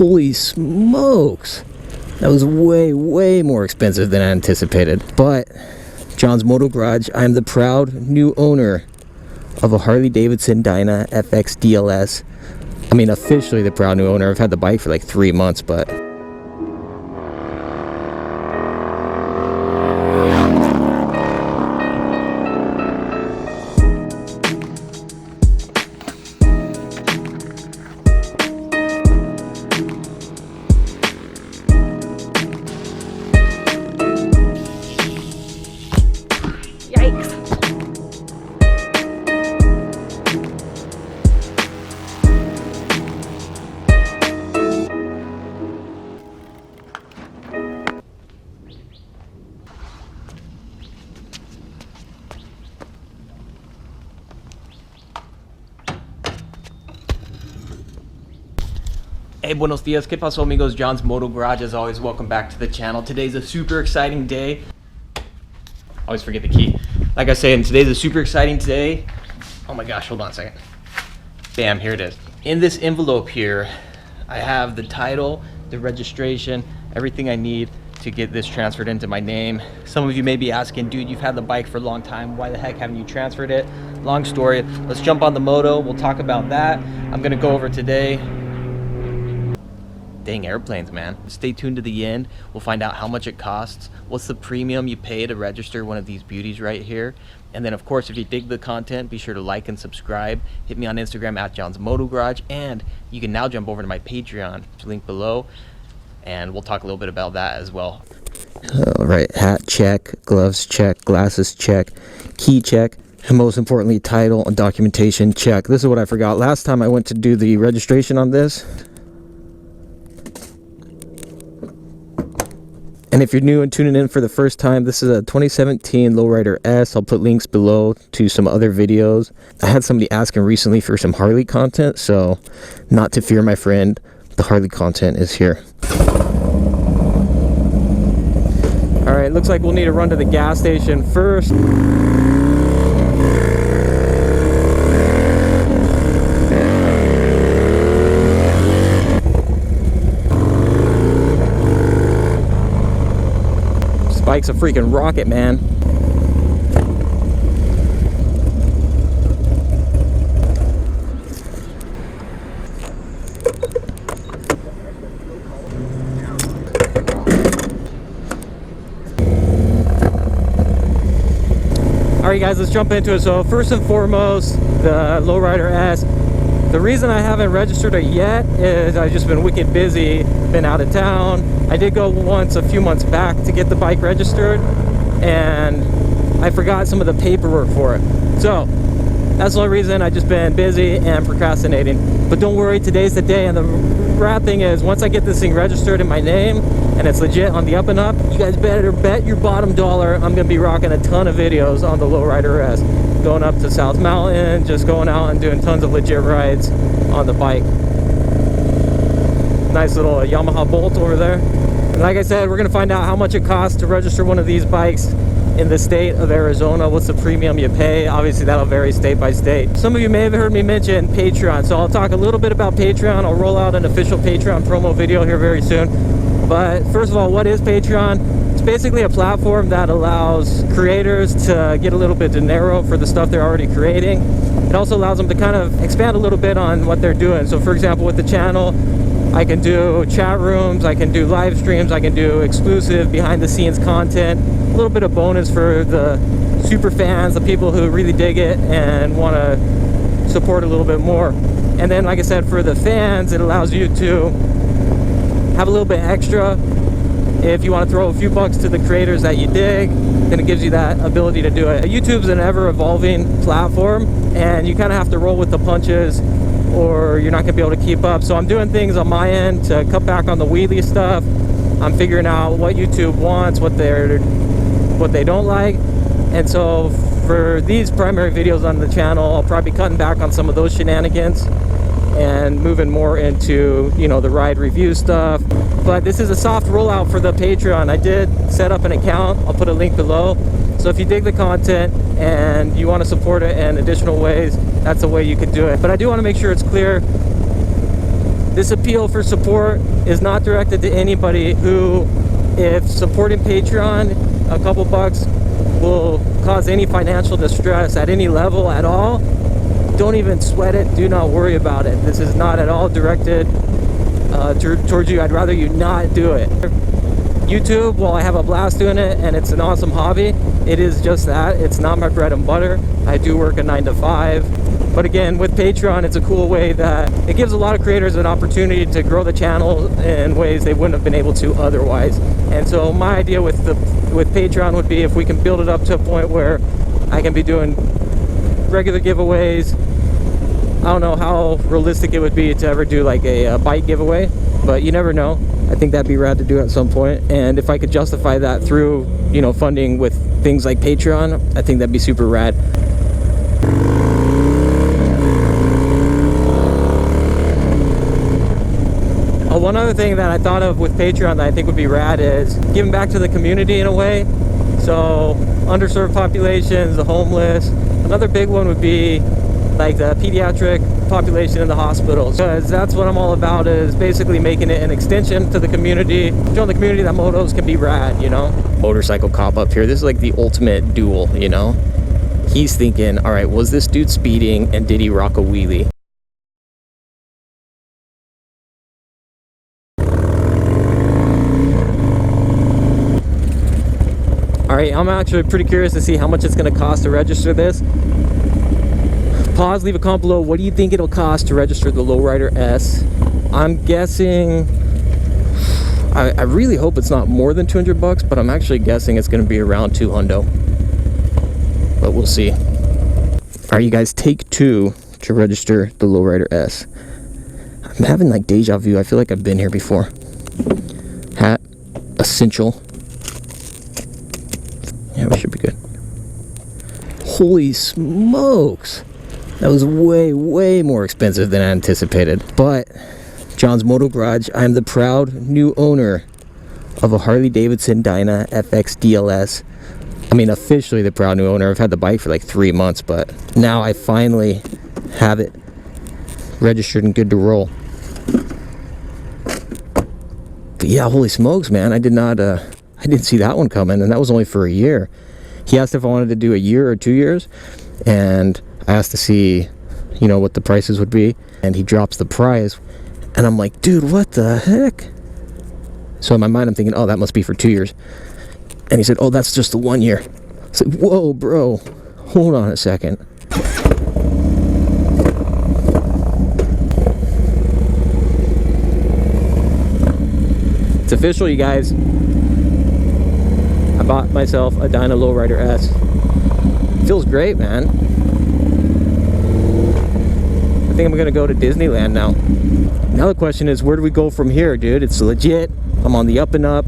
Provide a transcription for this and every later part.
Holy smokes, that was way more expensive than I anticipated. But John's Moto Garage, I'm the proud new owner of a Harley Davidson Dyna FXDLS. I mean, officially the proud new owner. I've had the bike for like 3 months, but hey, buenos dias, ¿qué pasó, amigos? John's Moto Garage, as always, welcome back to the channel. Today's a super exciting day. Always forget the key. Like I said, today's a super exciting day. Oh my gosh, hold on a second. Bam, here it is. In this envelope here, I have the title, the registration, everything I need to get this transferred into my name. Some of you may be asking, dude, you've had the bike for a long time. Why the heck haven't you transferred it? Long story. Let's jump on the moto. We'll talk about that. I'm gonna go over today. Dang airplanes, man. Stay tuned to the end. We'll find out how much it costs, what's the premium you pay to register one of these beauties right here. And then, of course, if you dig the content, be sure to like and subscribe. Hit me on Instagram at John's Moto Garage, and you can now jump over to my Patreon, link below, and we'll talk a little bit about that as well. All right, hat check, gloves check, glasses check, key check, and most importantly, title and documentation check. This is what I forgot. Last time I went to do the registration on this, and if you're new and tuning in for the first time, this is a 2017 Lowrider S. I'll put links below to some other videos. I had somebody asking recently for some Harley content, so not to fear, my friend, the Harley content is here. All right, looks like we'll need to run to the gas station first. Bike's a freaking rocket, man. Alright guys, let's jump into it. So first and foremost, the Lowrider S. The reason I haven't registered it yet is I've just been wicked busy, been out of town. I did go once a few months back to get the bike registered, and I forgot some of the paperwork for it. So that's the only reason. I've just been busy and procrastinating. But don't worry, today's the day. And the rad thing is, once I get this thing registered in my name and it's legit on the up and up, you guys better bet your bottom dollar I'm gonna be rocking a ton of videos on the Lowrider S. Going up to South Mountain, just going out and doing tons of legit rides on the bike. Nice little Yamaha Bolt over there. And like I said, we're gonna find out how much it costs to register one of these bikes in the state of Arizona. What's the premium you pay? Obviously that'll vary state by state. Some of you may have heard me mention Patreon, so I'll talk a little bit about Patreon. I'll roll out an official Patreon promo video here very soon. But first of all, what is Patreon? It's basically a platform that allows creators to get a little bit de dinero for the stuff they're already creating. It also allows them to kind of expand a little bit on what they're doing. So for example, with the channel, I can do chat rooms, I can do live streams, I can do exclusive behind the scenes content, a little bit of bonus for the super fans, the people who really dig it and want to support a little bit more. And then, like I said, for the fans, it allows you to have a little bit extra. If you want to throw a few bucks to the creators that you dig, then it gives you that ability to do it. YouTube's an ever-evolving platform, and you kind of have to roll with the punches or you're not going to be able to keep up. So I'm doing things on my end to cut back on the wheelie stuff. I'm figuring out what YouTube wants, what they don't like. And so for these primary videos on the channel, I'll probably be cutting back on some of those shenanigans and moving more into, you know, the ride review stuff. But this is a soft rollout for the Patreon. I did set up an account. I'll put a link below. So if you dig the content and you want to support it in additional ways, that's the way you could do it. But I do want to make sure it's clear, This appeal for support is not directed to anybody who, if supporting Patreon a couple bucks will cause any financial distress at any level at all, don't even sweat it. Do not worry about it. This is not at all directed towards you. I'd rather you not do it. YouTube, while I have a blast doing it and it's an awesome hobby, it is just that. It's not my bread and butter. I do work a 9 to 5. But again, with Patreon, it's a cool way that it gives a lot of creators an opportunity to grow the channel in ways they wouldn't have been able to otherwise. And so my idea with Patreon would be if we can build it up to a point where I can be doing regular giveaways. I don't know how realistic it would be to ever do like a bike giveaway, but you never know. I think that'd be rad to do at some point. And if I could justify that through, you know, funding with things like Patreon, I think that'd be super rad. One other thing that I thought of with Patreon that I think would be rad is giving back to the community in a way. So underserved populations, the homeless. Another big one would be like the pediatric population in the hospitals, because that's what I'm all about, is basically making it an extension to the community, showing the community that motos can be rad, you know. Motorcycle cop up here, this is like the ultimate duel, you know. He's thinking, all right, was this dude speeding and did he rock a wheelie? All right, I'm actually pretty curious to see how much it's going to cost to register this. Pause, leave a comment below. What do you think it'll cost to register the Lowrider S? I'm guessing, I really hope it's not more than 200 bucks, but I'm actually guessing it's going to be around 200. But we'll see. All right, you guys, take 2 to register the Lowrider S. I'm having like deja vu. I feel like I've been here before. Hat, essential. Yeah, we should be good. Holy smokes. That was way, way more expensive than I anticipated. But John's Moto Garage, I am the proud new owner of a Harley Davidson Dyna FXDLS. I mean, officially the proud new owner. I've had the bike for like 3 months, but now I finally have it registered and good to roll. But yeah, holy smokes, man. I didn't see that one coming, and that was only for a year. He asked if I wanted to do a year or 2 years, and I asked to see, you know, what the prices would be, and he drops the price, and I'm like, dude, what the heck? So in my mind, I'm thinking, oh, that must be for 2 years. And he said, oh, that's just the 1 year. I said, whoa, bro, hold on a second. It's official, you guys. I bought myself a Dyna Lowrider S. It feels great, man. I think I'm gonna go to Disneyland now. Now the question is, where do we go from here, dude? It's legit. I'm on the up and up.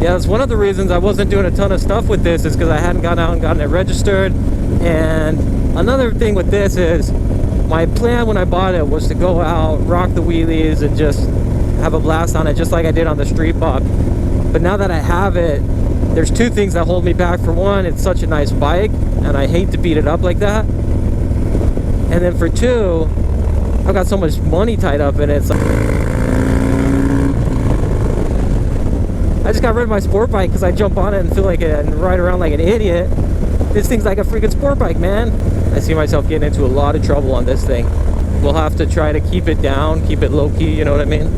Yeah, that's one of the reasons I wasn't doing a ton of stuff with this, is because I hadn't gone out and gotten it registered. And another thing with this is, my plan when I bought it was to go out, rock the wheelies, and just have a blast on it, just like I did on the street buck. But now that I have it, there's 2 things that hold me back. For one, it's such a nice bike, and I hate to beat it up like that. And then for 2, I've got so much money tied up in it. So I just got rid of my sport bike because I jump on it and feel like and ride around like an idiot. This thing's like a freaking sport bike, man. I see myself getting into a lot of trouble on this thing. We'll have to try to keep it down, keep it low-key, you know what I mean?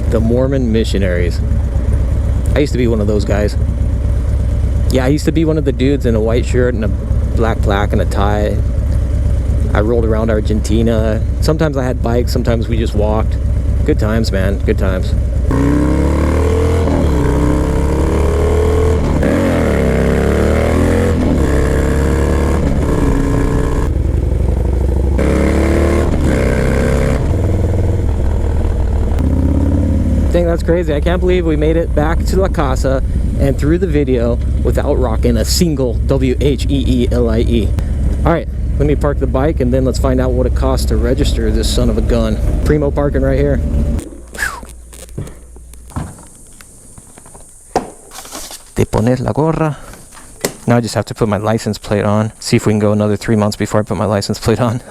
The Mormon missionaries. I used to be one of those guys. Yeah, I used to be one of the dudes in a white shirt and a black plaque and a tie. I rolled around Argentina. Sometimes I had bikes, sometimes we just walked. Good times, man, good times. Dang, that's crazy. I can't believe we made it back to La Casa and through the video without rocking a single WHEELIE. All right, Let me park the bike and then let's find out what it costs to register this son of a gun. Primo parking right here. Te pones la gorra. Now I just have to put my license plate on. See if we can go another 3 months before I put my license plate on.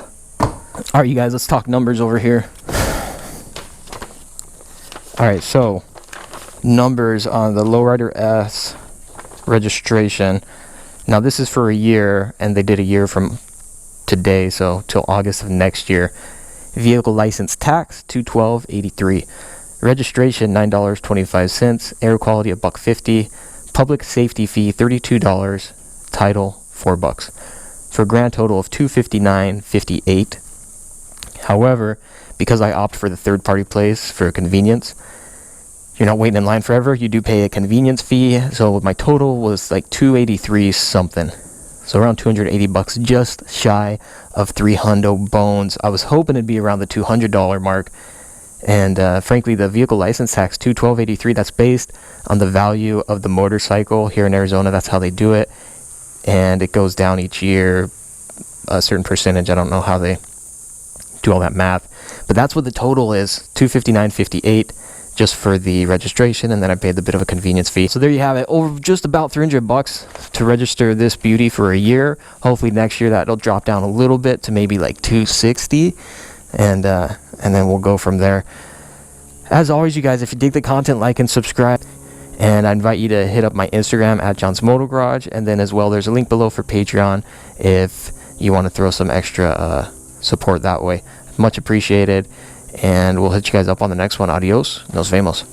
Alright, you guys, let's talk numbers over here. Alright, so numbers on the Lowrider S registration. Now this is for a year, and they did a year from today, so till August of next year. Vehicle license tax $212.83. Registration $9.25. Air quality $1.50. Public safety fee $32. Title $4. For a grand total of $259.58. However, because I opt for the third-party place for convenience, you're not waiting in line forever. You do pay a convenience fee. So my total was like $283 something. So around $280, just shy of 300 bones. I was hoping it'd be around the $200 mark. And frankly, the vehicle license tax, $212.83, that's based on the value of the motorcycle here in Arizona. That's how they do it. And it goes down each year, a certain percentage. I don't know how they do all that math. But that's what the total is, $259.58. Just for the registration, and then I paid a bit of a convenience fee. So there you have it, over just about $300 to register this beauty for a year. Hopefully next year that'll drop down a little bit to maybe like $260, and then we'll go from there. As always, you guys, if you dig the content, like and subscribe, and I invite you to hit up my Instagram at John's Moto Garage, and then as well there's a link below for Patreon if you want to throw some extra support that way. Much appreciated. And we'll hit you guys up on the next one. Adios. Nos vemos.